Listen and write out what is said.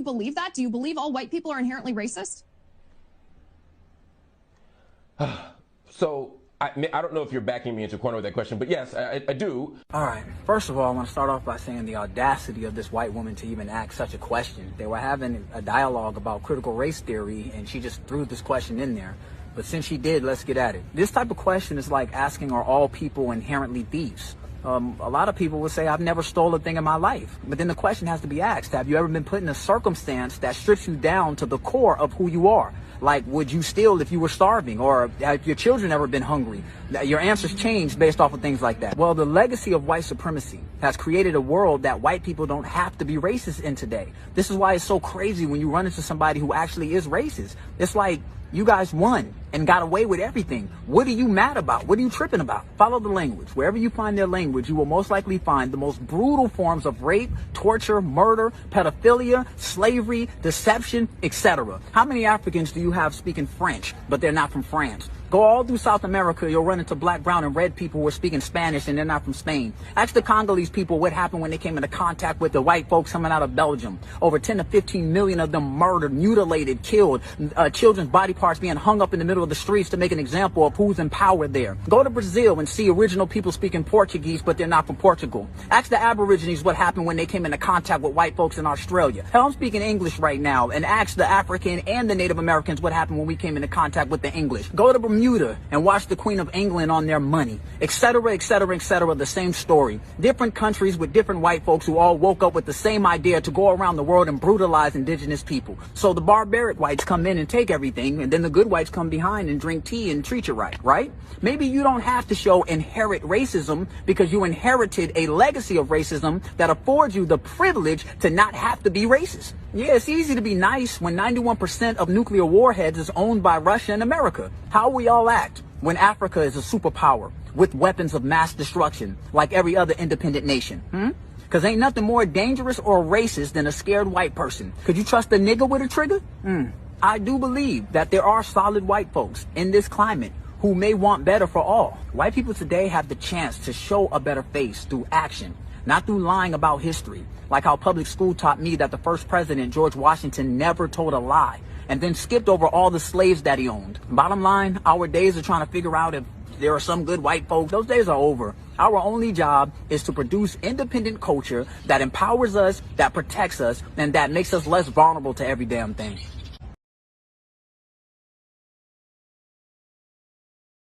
you believe that? Do you believe all white people are inherently racist? So I don't know if you're backing me into a corner with that question, but yes, I do. All right. First of all, I want to start off by saying the audacity of this white woman to even ask such a question. They were having a dialogue about critical race theory, and she just threw this question in there. But since she did, let's get at it. This type of question is like asking, are all people inherently thieves? A lot of people will say, I've never stole a thing in my life. But then the question has to be asked, have you ever been put in a circumstance that strips you down to the core of who you are? Like, would you steal if you were starving? Or have your children ever been hungry? Your answers change based off of things like that. Well, the legacy of white supremacy has created a world that white people don't have to be racist in today. This is why it's so crazy when you run into somebody who actually is racist. It's like, you guys won and got away with everything. What are you mad about? What are you tripping about? Follow the language. Wherever you find their language, you will most likely find the most brutal forms of rape, torture, murder, pedophilia, slavery, deception, etc. How many Africans do you have speaking French, but they're not from France? Go all through South America, you'll run into black, brown, and red people who are speaking Spanish and they're not from Spain. Ask the Congolese people what happened when they came into contact with the white folks coming out of Belgium. Over 10 to 15 million of them murdered, mutilated, killed, children's body parts being hung up in the middle of the streets to make an example of who's in power there. Go to Brazil and see original people speaking Portuguese, but they're not from Portugal. Ask the Aborigines what happened when they came into contact with white folks in Australia. Hell, I'm speaking English right now, and ask the African and the Native Americans what happened when we came into contact with the English. Go to Bermuda and watch the Queen of England on their money, etc., etc., etc. The same story. Different countries with different white folks who all woke up with the same idea to go around the world and brutalize indigenous people. So the barbaric whites come in and take everything, and then the good whites come behind and drink tea and treat you right? Maybe you don't have to show inherent racism because you inherited a legacy of racism that affords you the privilege to not have to be racist. Yeah, it's easy to be nice when 91% of nuclear warheads is owned by Russia and America. How we all act when Africa is a superpower with weapons of mass destruction like every other independent nation? Because ain't nothing more dangerous or racist than a scared white person. Could you trust a nigga with a trigger? I do believe that there are solid white folks in this climate who may want better for all. White people today have the chance to show a better face through action, not through lying about history, like how public school taught me that the first president, George Washington, never told a lie and then skipped over all the slaves that he owned. Bottom line, our days of trying to figure out if there are some good white folks, those days are over. Our only job is to produce independent culture that empowers us, that protects us, and that makes us less vulnerable to every damn thing.